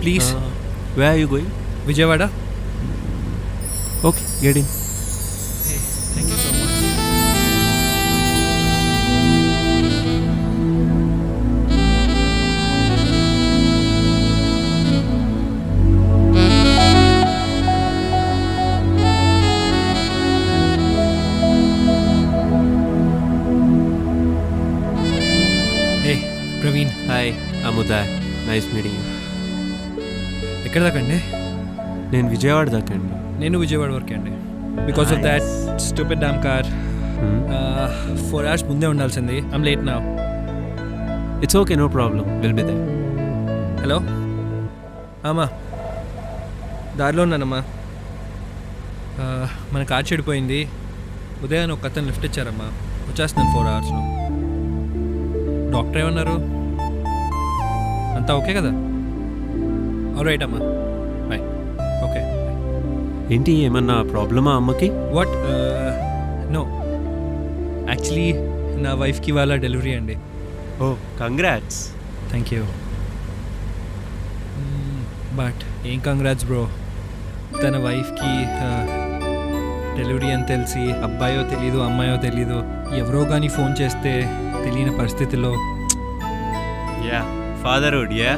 Please. Where are you going? Vijayawada. Okay, get in. Thank you so much. Praveen. Hi, అముదాయ్. Nice meeting you. ఎక్కడ దాకా అండి? నేను విజయవాడ దాకా అండి. నేను విజయవాడ వరకే అండి. Because of that stupid damn car. 4 hours ముందే ఉండాల్సింది. I'm late now. It's okay, no problem, will be there. Hello అమ్మా, దారిలో ఉన్నానమ్మా. మన కార్ చెడిపోయింది. ఉదయాన్ని ఒక అతను లిఫ్ట్ ఇచ్చారమ్మా. వచ్చేస్తున్నాను 4 hours. డాక్టర్ ఏమన్నారు? అంతా ఓకే కదా? ఆల్రైట్ అమ్మా, బాయ్. ఓకే. ఏంటి, ఏమన్నా ప్రాబ్లమా అమ్మకి? వాట్? నో, యాక్చువల్లీ నా వైఫ్కి వాళ్ళ డెలివరీ అండి. ఓ, కంగ్రాట్స్. Thank you. బట్ ఏం కంగ్రాట్స్ బ్రో. తన వైఫ్కి డెలివరీ అని తెలిసి అబ్బాయో తెలీదు అమ్మాయో తెలీదు, ఎవరో కానీ ఫోన్ చేస్తే తెలియని పరిస్థితిలో. Yeah, fatherhood. Yeah,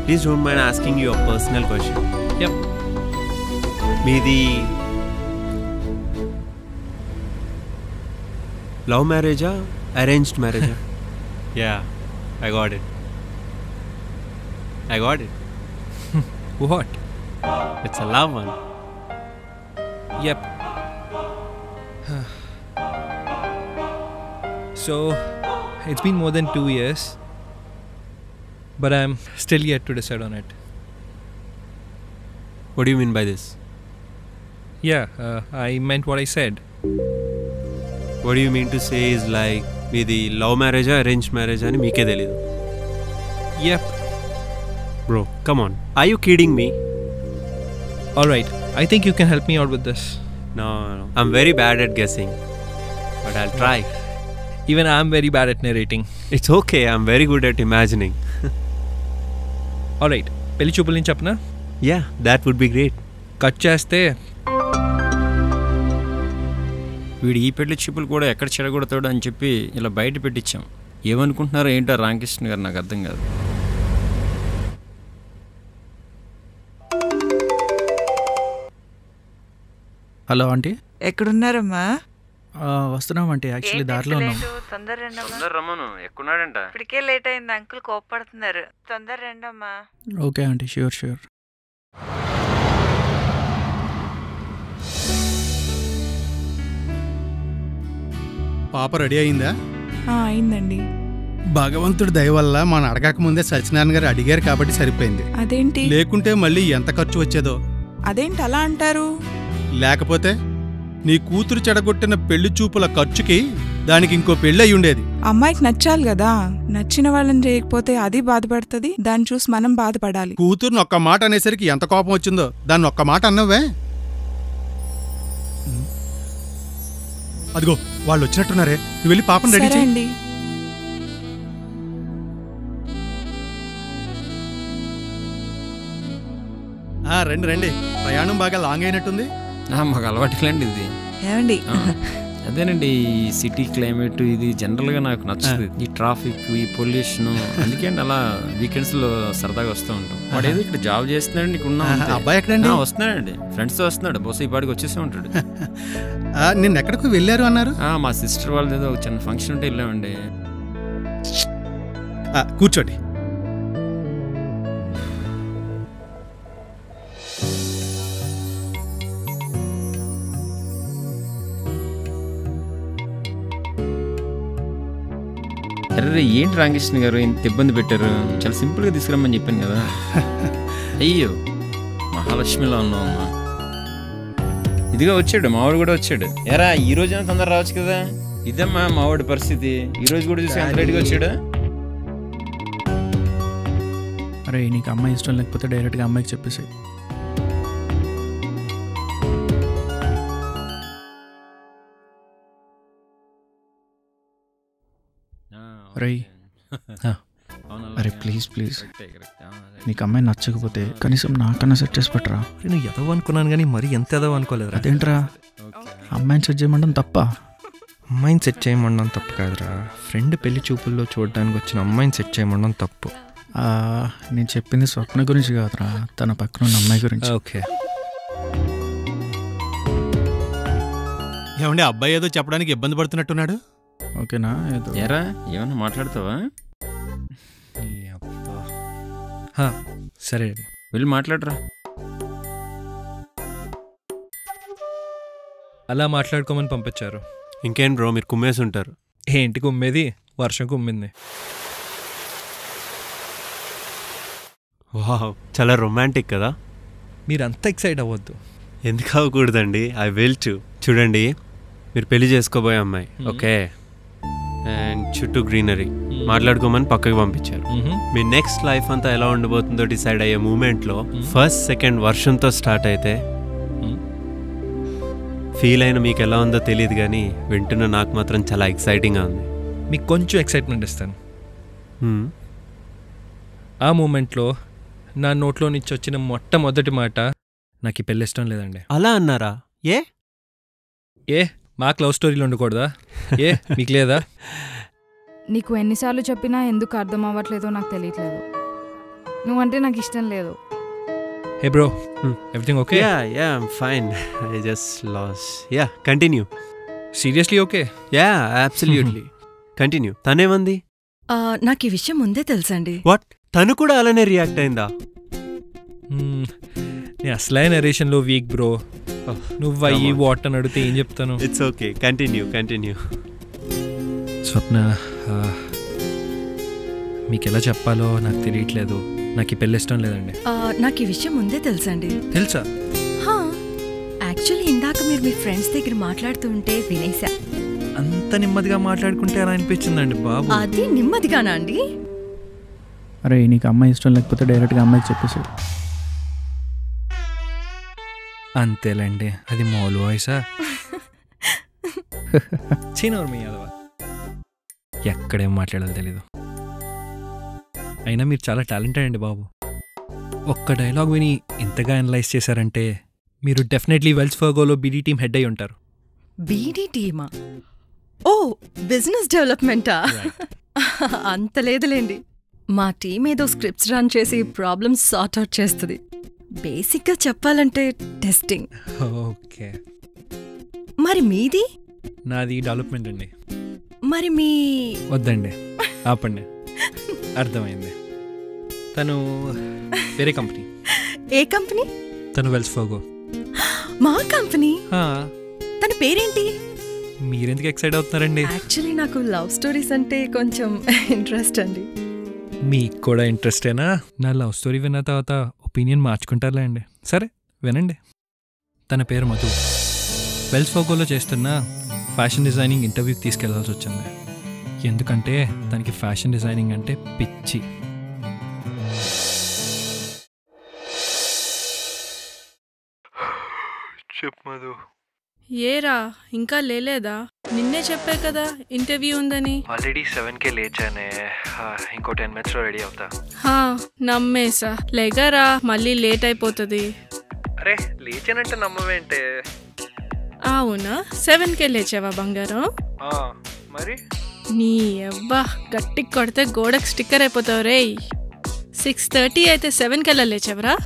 please don't mind asking you a personal question. Yup. మీది లవ్ మ్యారేజా, అరేంజ్డ్ మ్యారేజా? Yeah, I got it. What? It's a love one. Yep. So, it's been more than 2 years, but I'm still yet to decide on it. What do you mean by this? Yeah, I meant what I said. What do you mean to say is like, మీది love మ్యారేజా, arranged మ్యారేజా అని మీకే తెలీదు? Yep. Bro, come on. Are you kidding me? Alright, I think you can help me out with this. No. I'm very bad at guessing, but I'll try. Even I'm very bad at narrating. It's okay, I'm very good at imagining. Alright, పెళ్లి చూపుల నుంచి చెప్పనా? Yeah, that would be great. Cut చేస్తే వీడు ఈ పెళ్లి చూపులు కూడా ఎక్కడ చెడగొడతాడు అని చెప్పి ఇలా బయట పెట్టించాం. ఏమనుకుంటున్నారో ఏంటో రామకృష్ణ గారు, నాకు అర్థం కాదు. హలో ఆంటీ, ఎక్కడున్నారమ్మా? వస్తున్నాం ఆంటీ. యాక్చువల్లీ దారిలో ఉన్నాం. తొందర రమ్మను. ఎక్కడున్నాడంట? ఇప్పటికే లేట్ అయింది, అంకుల్ కోప్పడుతున్నారు. తొందర రండమ్మా. Okay aunty, sure. పాప రెడీ అయిందా? అయిందండి. భగవంతుడి దయ వల్ల మనం అడగక ముందే సత్యనారాయణ గారు అడిగారు కాబట్టి సరిపోయింది. అదేంటి? లేకుంటే మళ్ళీ ఎంత ఖర్చు వచ్చేదో. అదేంటి అలా అంటారు? లేకపోతే నీ కూతురు చెడగొట్టిన పెళ్లి చూపుల ఖర్చుకి దానికి ఇంకో పెళ్లి అయి ఉండేది. అమ్మాయికి నచ్చాలి కదా, నచ్చిన వాళ్ళని చేయకపోతే అది బాధపడుతుంది, దాన్ని చూసి మనం బాధపడాలి. కూతురుని ఒక్క మాట అనేసరికి ఎంత కోపం వచ్చిందో, దాన్ని ఒక్క మాట అన్నవే. అదిగో వాళ్ళు వచ్చినట్టున్నారే, నువ్వు వెళ్ళి పాపం రెడీ చేయండి. రండి, ప్రయాణం బాగా లాంగ్ అయినట్టుంది. మాకు అలవాటులేండి ఇది. ఏమండి? అదేనండి, ఈ సిటీ క్లైమేట్ ఇది జనరల్గా నాకు నచ్చుతుంది. ఈ ట్రాఫిక్, ఈ పొల్యూషన్, అందుకే అలా వీకెండ్స్లో సరదాగా వస్తూ ఉంటాం. వాడు ఏదో ఇక్కడ జాబ్ చేస్తున్నాడు, నీకు ఉన్నా. అబ్బాయి ఎక్కడండి? వస్తున్నాడండి, ఫ్రెండ్స్తో వస్తున్నాడు. బహుశా ఈ పాటికి వచ్చేసే ఉంటాడు. నిన్న ఎక్కడికి వెళ్ళారు అన్నారు? మా సిస్టర్ వాళ్ళది ఏదో ఒక చిన్న ఫంక్షన్ ఉంటే వెళ్ళామండి. కూర్చోండి. అరే ఏంటి రామకృష్ణ గారు ఇంత ఇబ్బంది పెట్టారు? చాలా సింపుల్గా తీసుకురమ్మని చెప్పాను కదా. అయ్యో, మహాలక్ష్మిలో ఉన్నావమ్మా. ఇదిగా వచ్చాడు, మావాడు కూడా వచ్చాడు. ఎరా ఈ రోజైనా తొందర రావచ్చు కదా. ఇదమ్మా మావాడి పరిస్థితి. ఈ రోజు కూడా చూసి ఎంత రెడీగా వచ్చాడు. అరే నీకు అమ్మాయి ఇష్టం లేకపోతే డైరెక్ట్గా అమ్మాయికి చెప్పేసి. రై అరే ప్లీజ్ నీకు అమ్మాయి నచ్చకపోతే కనీసం నాకన్నా సెట్ చేసి పెట్టరా. నేను ఎదవ అనుకున్నాను కానీ మరి ఎంత ఎదవ అనుకోలేదు. అదేంట్రా అమ్మాయిని సెట్ చేయమంటాం తప్ప? అమ్మాయిని సెట్ చేయమండం తప్పు కాదురా, ఫ్రెండ్ పెళ్లి చూపుల్లో చూడడానికి వచ్చిన అమ్మాయిని సెట్ చేయమండం తప్పు. నేను చెప్పింది స్వప్న గురించి కాదురా, తన పక్కన ఉన్న అమ్మాయి గురించి. ఓకే ఏమండి అబ్బాయి ఏదో చెప్పడానికి ఇబ్బంది పడుతున్నట్టున్నాడు. ఓకేనా? ఎరా ఏమన్నా మాట్లాడతావా? సరే వెళ్ళి మాట్లాడరా. అలా మాట్లాడుకోమని పంపించారు. ఇంకేం బ్రో మీరు కుమ్మేసి ఉంటారు. ఏంటి కుమ్మేది? వర్షం కుమ్మింది. వావ్ చాలా రొమాంటిక్ కదా. మీరంతా ఎక్సైట్ అవ్వద్దు. ఎందుకు అవ్వకూడదండి? I will to. చూడండి మీరు పెళ్లి చేసుకోబోయే అమ్మాయి, ఓకే, అండ్ చుట్టూ గ్రీనరీ, మాట్లాడుకోమని పక్కకి పంపించారు. మీ నెక్స్ట్ లైఫ్ అంతా ఎలా ఉండబోతుందో డిసైడ్ అయ్యే మూమెంట్లో ఫస్ట్ సెకండ్ వర్షంతో స్టార్ట్ అయితే ఫీల్ అయిన మీకు ఎలా ఉందో తెలియదు కానీ వింటున్న నాకు మాత్రం చాలా ఎక్సైటింగ్గా ఉంది. మీకు కొంచెం ఎక్సైట్మెంట్ ఇస్తాను. ఆ మూమెంట్లో నా నోట్లో నుంచి వచ్చిన మొట్టమొదటి మాట, నాకు ఈ పెళ్ళి ఇష్టం లేదండి. అలా అన్నారా? ఏ మాకు లవ్ స్టోరీలు ఉండకూడదా? ఏ మీకు లేదా? నీకు ఎన్నిసార్లు చెప్పినా ఎందుకు అర్థం అవ్వట్లేదో నాకు తెలియట్లేదు. నువ్వంటే నాకు ఇష్టం లేదు. Hey bro, everything okay? Ya I'm fine. I just lost. Ya continue. Seriously okay? Ya absolutely continue. తనేమంది? నాకు ఈ విషయం ముందే తెలుసండి. వాట్? తను కూడా అలానే రియాక్ట్ అయిందా? నేను అసలే నరేషన్లో వీక్ బ్రో. నువ్వు అయ్యి వాట్ అని అడిగితే ఏం చెప్తాను? It's okay continue. స్వప్న, మీకు ఎలా చెప్పాలో నాకు తెలియట్లేదు. నాకు ఈ పెళ్ళి ఇష్టం లేదండి. నాకు ఈ విషయం ముందే తెలుసండి. తెలుసా? యాక్చువల్లీ ఇందాక మీరు మీ ఫ్రెండ్స్ దగ్గర మాట్లాడుతూ ఉంటే వినేశా. అంత నెమ్మదిగా మాట్లాడుకుంటే అలా అనిపించిందండి బాబు. అది నెమ్మదిగానా అండి? అరే నీకు అమ్మాయి ఇష్టం లేకపోతే డైరెక్ట్గా అమ్మాయికి చెప్పేసి. అంతేలేండి, అది మోల్ వాయిసా? చిన్నోరు మీ యాదవ, ఎక్కడేం మాట్లాడాలో తెలీదు. అయినా మీరు చాలా టాలెంటెడ్ అండి బాబు. ఒక్క డైలాగ్ విని ఇంతగా అనలైజ్ చేశారంటే మీరు డెఫినెట్లీ వెల్స్ ఫర్గోలో బీడీ టీమ్ హెడ్ అయి ఉంటారు. బీడీ టీమా? ఓ బిజినెస్ డెవలప్మెంటా? అంత లేదులేండి. మా టీం ఏదో స్క్రిప్ట్స్ రన్ చేసి ప్రాబ్లమ్స్ సార్ట్ అవుట్ చేస్తుంది. బేసిక్గా చెప్పాలంటే టెస్టింగ్. ఓకే. మరి మీది? నాది డెవలప్మెంట్ అండి. మరి మీ వద్దండి, ఆపండి. అర్థమైంది. తను వేరే కంపెనీ. ఏ కంపెనీ? తను వెల్స్ ఫర్గో. మా కంపెనీ? తన పేరేంటి? మీరెందుకు ఎక్సైట్ అవుతున్నారండి? యాక్చువల్లీ నాకు లవ్ స్టోరీస్ అంటే కొంచెం ఇంట్రెస్ట్ అండి. మీకు కూడా ఇంట్రెస్టేనా? నా లవ్ స్టోరీ విన్న తర్వాత ఒపీనియన్ మార్చుకుంటారులే అండి. సరే వినండి. తన పేరు మధు. వెల్స్ ఫర్గోలో చేస్తున్న ఫ్యాషన్ డిజైనింగ్ ఇంటర్వ్యూకి తీసుకెళ్లాల్సి వచ్చింది. ఎందుకంటే తనకి ఫ్యాషన్ డిజైనింగ్ అంటే పిచ్చి. చెప్పు మధు. ఏరా ఇంకా లేలేదా? నిన్నే చెప్పే కదా ఇంటర్వ్యూ ఉందని. ఆల్రెడీ 7కే లేచానే, ఇంకో 10 minutesలో రెడీ అవుతా. నమ్మేసా. లేగరా, మళ్ళీ లేట్ అయిపోతుంది. అరే లేచానంటే నమ్మవేంటే? అవునా, 7కే లేచావా బంగారం? మరి నీ అబ్బా గట్టి కొడితే గోడకు స్టిక్కర్ అయిపోతావు రే. 6:30 అయితే 7కెలా లేచావరా?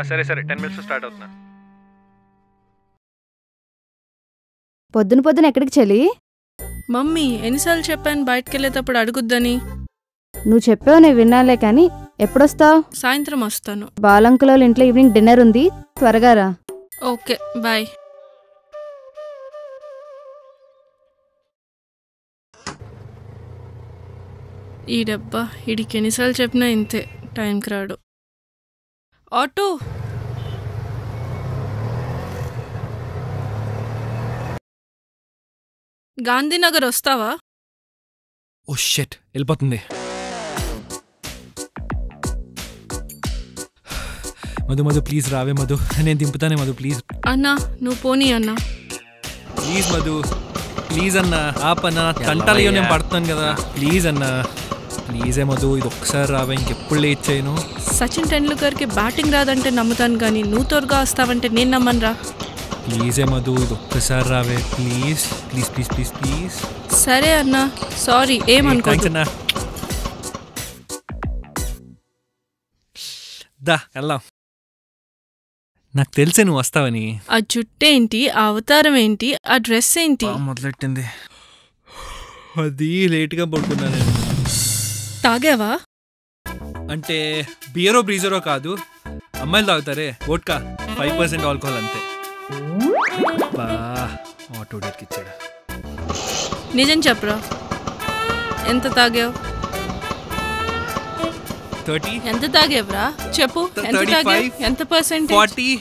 సరే 10 minutes స్టార్ట్ అవుతున్నా. పొద్దున ఎక్కడికి చెల్లి? మమ్మీ ఎన్నిసార్లు చెప్పాను బయటకు వెళ్ళేటప్పుడు అడుగుద్దని. నువ్వు చెప్పావు, నేను విన్నాలే కానీ ఎప్పుడొస్తావు? సాయంత్రం వస్తాను. బాలంకుల ఇంట్లో ఈవినింగ్ డిన్నర్ ఉంది, త్వరగా రా. Okay bye. ఈ డబ్బా ఇడికి ఎన్నిసార్లు చెప్పినా ఇంతే, టైంకి రాడు. ఆటో గాంధీనగర్ వస్తావా? ఓ షిట్, వెళ్ళిపోతుంది. మధు ప్లీజ్ రావే మధు, నేను దింపుతానే మధు ప్లీజ్. అన్నా నువ్వు పోనీ అన్నా ప్లీజ్ మధు ప్లీజ్ అన్న ఆపన్నా తంటాలయ్యో నేను పడుతున్నాను కదా ప్లీజ్ అన్న ప్లీజే మధు ఇది ఒక్కసారి రావా ఇంకెప్పుడు లేట్ చేయను. సచిన్ టెండూల్కర్కి బ్యాటింగ్ రాదంటే నమ్ముతాను కానీ నువ్వు త్వరగా వస్తావంటే నేను నమ్మను రా. ప్లీజే మధు ఇది ఒక్కసారి రావే please please please please please. సరే అన్న సారీ ఏమనుకోవచ్చు. అన్నా దా వెళ్దాం. నాకు తెలిసే నువ్వు వస్తావని. ఆ జుట్టేంటి, ఆ అవతారం ఏంటి, ఆ డ్రెస్ ఏంటి? మొదలెట్టింది. అది లేట్గా పడుకున్నా నేను. తాగావా? అంటే బియరో బ్రీజరో కాదు, అమ్మాయిలు తాగుతారే వోడ్కా 5% ఆల్కహాల్ అంతే. బా ఆటో డేట్కి ఇచ్చాడు. నిజం చెప్పరా ఎంత తాగావు? 30. ఎంత తాగేవరా చెప్పు. ఎంత తాగావు? ఎంత పర్సెంటేజ్? 40,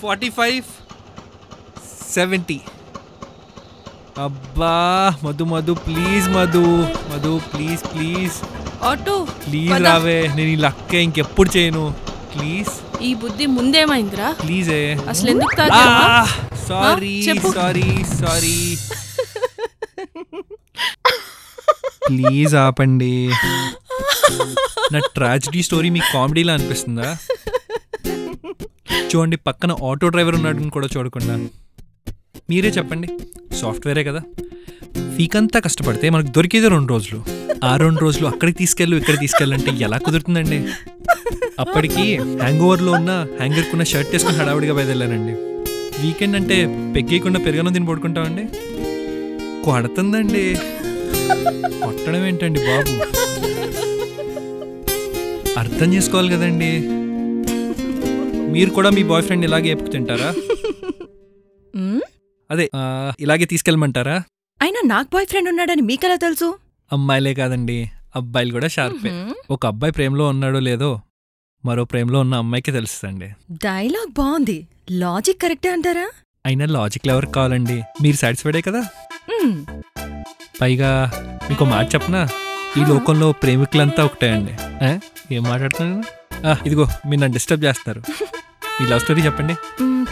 45, 70. అబ్బా Madhu Madhu please Madhu Madhu please please auto please రావే. నేను ఈ లక్కే ఇంకెప్పుడు చేయను ప్లీజ్. ఈ బుద్ధి ముందేమైందిరా? ప్లీజే అసలు ఎందుకు తాగావా? సారీ సారీ సారీ ప్లీజ్ ఆపండి. నా ట్రాజడీ స్టోరీ మీకు కామెడీలా అనిపిస్తుందా? చూడండి పక్కన ఆటో డ్రైవర్ ఉన్నాడని కూడా చూడకుండా. మీరే చెప్పండి, సాఫ్ట్వేరే కదా, వీకంతా కష్టపడితే మనకు దొరికేదే 2 రోజులు. ఆ 2 రోజులు అక్కడికి తీసుకెళ్ళు ఇక్కడికి తీసుకెళ్ళంటే ఎలా కుదురుతుందండి? అప్పటికి హ్యాంగ్ ఓవర్లో ఉన్న హ్యాంగర్కున్న షర్ట్ వేసుకుని హడావుడిగా బయలుదేరానండి. వీకెండ్ అంటే పెగ్గేయకుండా పెరగను తిని పడుకుంటామండి. కొడుతుందండి. కొట్టడం ఏంటండి బాబు, అర్థం చేసుకోవాలి కదండి. మీరు కూడా మీ బాయ్ ఫ్రెండ్ ఇలాగే ఎప్పుడు తింటారా? అదే ఇలాగే తీసుకెళ్ళమంటారా? అయినా నాకు బాయ్ ఫ్రెండ్ ఉన్నాడని మీకెలా తెలుసు? అమ్మాయిలే కాదండి అబ్బాయిలు కూడా షార్పే. ఒక అబ్బాయి ప్రేమలో ఉన్నాడో లేదో మరో ప్రేమలో ఉన్న అమ్మాయికి తెలుస్తుందండి. డైలాగ్ బాగుంది, లాజిక్ కరెక్టే అంటారా? అయినా లాజిక్లు ఎవరికి కావాలండి, మీరు సాటిస్ఫైడే కదా. పైగా మీకు మాట చెప్పనా, ఈ లోకంలో ప్రేమికులంతా ఒకటే అండి. ఏం మాట్లాడుతున్నాను? ఇదిగో మీరు నన్ను డిస్టర్బ్ చేస్తున్నారు. మీ లవ్ స్టోరీ చెప్పండి.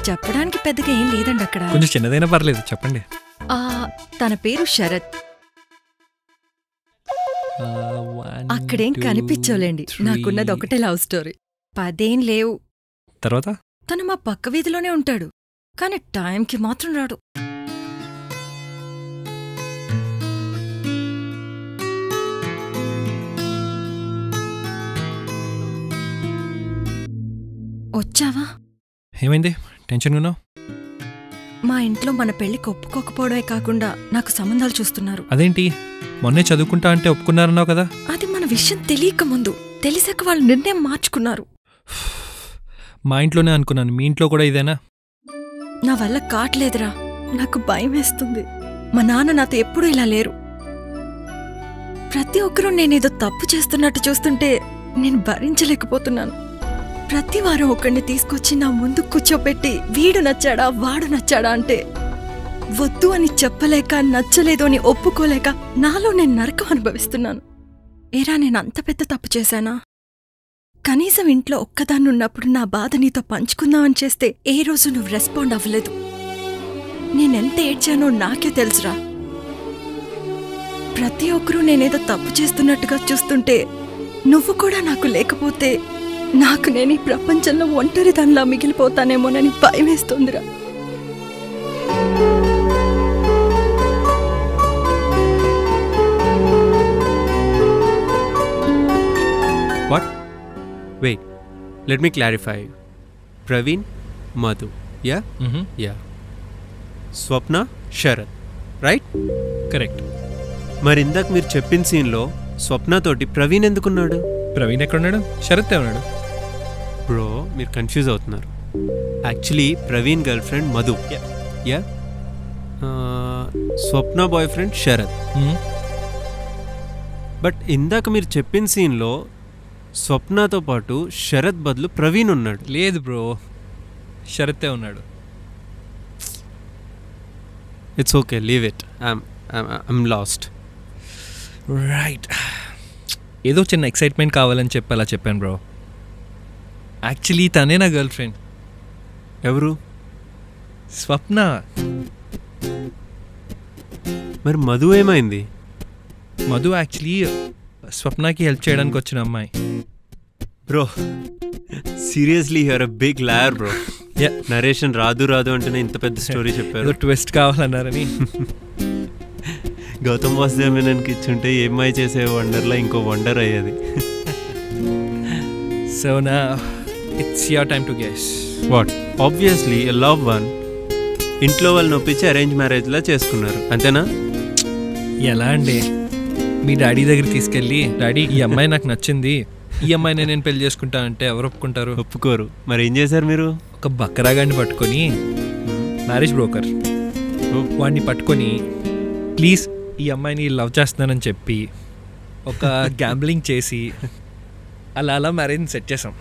చెప్పడానికి పెద్దగా ఏం లేదండి అక్కడ. కొంచెం చిన్నదైనా పర్లేదు చెప్పండి. తన పేరు శరత్. అక్కడేం కనిపించోలేండి, నాకున్నది ఒకటే లవ్ స్టోరీ. 10 ఏం లేవు. తర్వాత తను మా పక్క వీధిలోనే ఉంటాడు, కానీ టైంకి మాత్రం రాడు. వచ్చావా? ఏమైంది టెన్షన్ ఉన్నావు? మా ఇంట్లో మన పెళ్లికి ఒప్పుకోకపోవడమే కాకుండా నాకు సంబంధాలు చూస్తున్నారు. అదేంటి మొన్నే చదువుకుంటా అంటే ఒప్పుకున్నారన్నావు కదా? అది మన విషయం తెలియక ముందు, తెలిసాక వాళ్ళు నిర్ణయం మార్చుకున్నారు. మా ఇంట్లోనే అనుకున్నాను, మీ ఇంట్లో కూడా ఇదేనా? నా వల్ల కాట్లేదురా, నాకు భయం వేస్తుంది. మా నాన్న నాతో ఎప్పుడూ ఇలా లేరు. ప్రతి ఒక్కరూ నేనేదో తప్పు చేస్తున్నట్టు చూస్తుంటే నేను భరించలేకపోతున్నాను. ప్రతి వారం ఒకడిని తీసుకొచ్చి నా ముందు కూర్చోపెట్టి వీడు నచ్చాడా వాడు నచ్చాడా అంటే వద్దు అని చెప్పలేక, నచ్చలేదు అని ఒప్పుకోలేక నాలో నేను నరకం అనుభవిస్తున్నాను. ఏరా నేను అంత పెద్ద తప్పు చేశానా? కనీసం ఇంట్లో ఒక్కదాన్నున్నప్పుడు నా బాధ నీతో పంచుకుందామని చేస్తే ఏ రోజు నువ్వు రెస్పాండ్ అవ్వలేదు. నేనెంత ఏడ్చానో నాకే తెలుసురా. ప్రతి ఒక్కరూ నేనేదో తప్పు చేస్తున్నట్టుగా చూస్తుంటే నువ్వు కూడా నాకు లేకపోతే నాకు నేను ఈ ప్రపంచంలో ఒంటరిదానిలా మిగిలిపోతానేమోనని భయమేస్తోందిరా. What? Wait, let me clarify. Praveen, Madhu, yeah? Yeah. Swapna, Sharath, right? Correct. మరి ఇందాక మీరు చెప్పిన సీన్లో స్వప్న తోటి ప్రవీణ్ ఎందుకున్నాడు? ప్రవీణ్ ఎక్కడున్నాడు? శరత్ ఉన్నాడు. బ్రో మీరు కన్ఫ్యూజ్ అవుతున్నారు. Actually Praveen girl friend Madhu, yeah, Swapna boy friend Sharath. But ఇందాక మీరు చెప్పిన సీన్లో స్వప్నతో పాటు శరత్ బదులు ప్రవీణ్ ఉన్నాడు. లేదు బ్రో, శరతే ఉన్నాడు. It's okay, leave it. I'm last. Right, ఏదో చిన్న ఎక్సైట్మెంట్ కావాలని చెప్పి అలా చెప్పాను బ్రో. యాక్చువల్లీ తనే నా గర్ల్ ఫ్రెండ్. ఎవరు? స్వప్న. మరి మధు ఏమైంది? మధు యాక్చువల్లీ స్వప్నకి హెల్ప్ చేయడానికి వచ్చిన అమ్మాయి. Bro seriously you are a big liar bro. Narration రాదు అంటేనే ఇంత పెద్ద స్టోరీ చెప్పారు. ట్విస్ట్ కావాలన్నారని. గౌతమ్ వాసుదేవన్కి ఇచ్చుంటే ఏమై చేసే వండర్లా ఇంకో వండర్ అయ్యేది. సో నా it's your time to guess. What? Obviously a love one. ఇంట్లో వాళ్ళు నొప్పించి అరేంజ్ మ్యారేజ్లా చేసుకున్నారు, అంతేనా? ఎలా అండి? మీ డాడీ దగ్గర తీసుకెళ్ళి, డాడీ ఈ అమ్మాయి నాకు నచ్చింది, ఈ అమ్మాయిని నేను పెళ్లి చేసుకుంటానంటే ఎవరు ఒప్పుకుంటారు? ఒప్పుకోరు. మరి ఏం చేశారు మీరు? ఒక బక్కరాగాన్ని పట్టుకొని, మ్యారేజ్ బ్రోకర్ వాడిని పట్టుకొని, ప్లీజ్ ఈ అమ్మాయిని లవ్ చేస్తున్నానని చెప్పి ఒక గ్యాంబ్లింగ్ చేసి అలా మ్యారేజ్ని సెట్ చేసాం.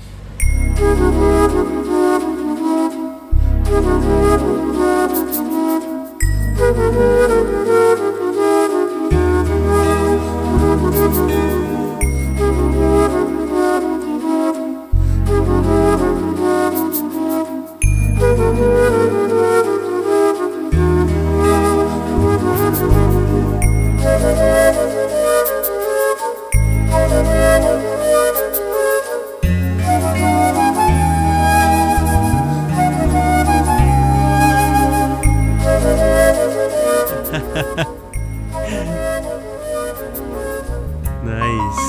నైస్.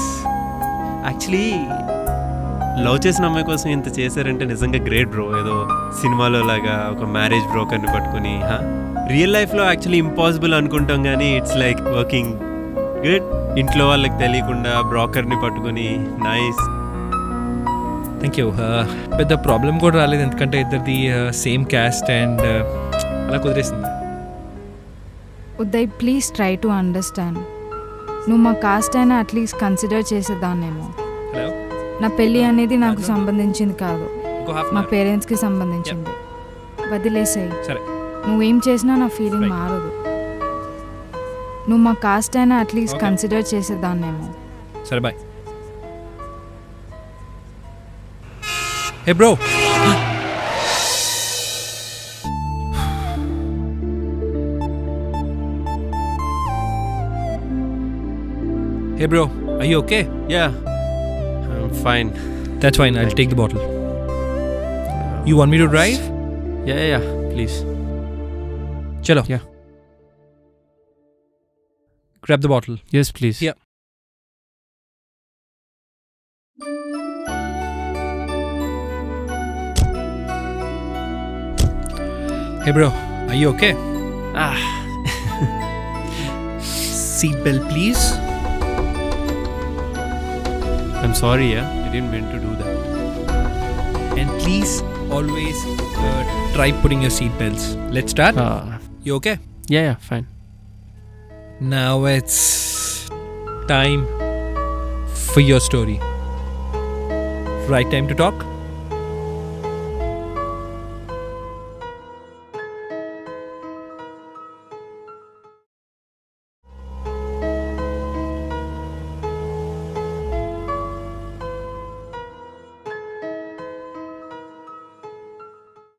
యాక్చువల్లీ లవ్ చేసిన అమ్మాయి కోసం ఇంత చేశారంటే నిజంగా గ్రేట్ బ్రో. ఏదో సినిమాలో లాగా ఒక మ్యారేజ్ బ్రోకర్ని పట్టుకుని. రియల్ లైఫ్లో యాక్చువల్లీ ఇంపాసిబుల్ అనుకుంటాం, కానీ ఇట్స్ లైక్ వర్కింగ్ గుడ్. ఇంట్లో వాళ్ళకి తెలియకుండా బ్రోకర్ని పట్టుకుని. నైస్. Thank you. పెద్ద ప్రాబ్లం కూడా రాలేదు, ఎందుకంటే ఇద్దరిది సేమ్ క్యాస్ట్ అండ్ అలా కుదిరేసింది. Uday please try to understand. నువ్వు మా కాస్ట్ అయినా అట్లీస్ట్ కన్సిడర్ చేసేదాన్నేమో. హలో, నా పెళ్ళి అనేది నాకు సంబంధించింది కాదు, ఇంకో హాఫ్ మా పేరెంట్స్కి సంబంధించింది. వదిలేసాయి. సరే, నువ్వేం చేసినా నా ఫీలింగ్ మారదు. నువ్వు మా కాస్ట్ అయినా అట్లీస్ట్ కన్సిడర్ చేసేదాన్నేమో. సరే bye. Hey bro, hey bro, are you okay? Yeah, I'm fine. That's fine, I'll take the bottle. You want me to drive? Yeah, please. Chalo. Yeah. Grab the bottle. Yes, please. Yeah. Hey bro, are you okay? Seat belt please. I'm sorry, I didn't mean to do that. And please always try putting your seat belts. Let's start. You okay? Yeah, fine. Now it's time for your story. Right time to talk?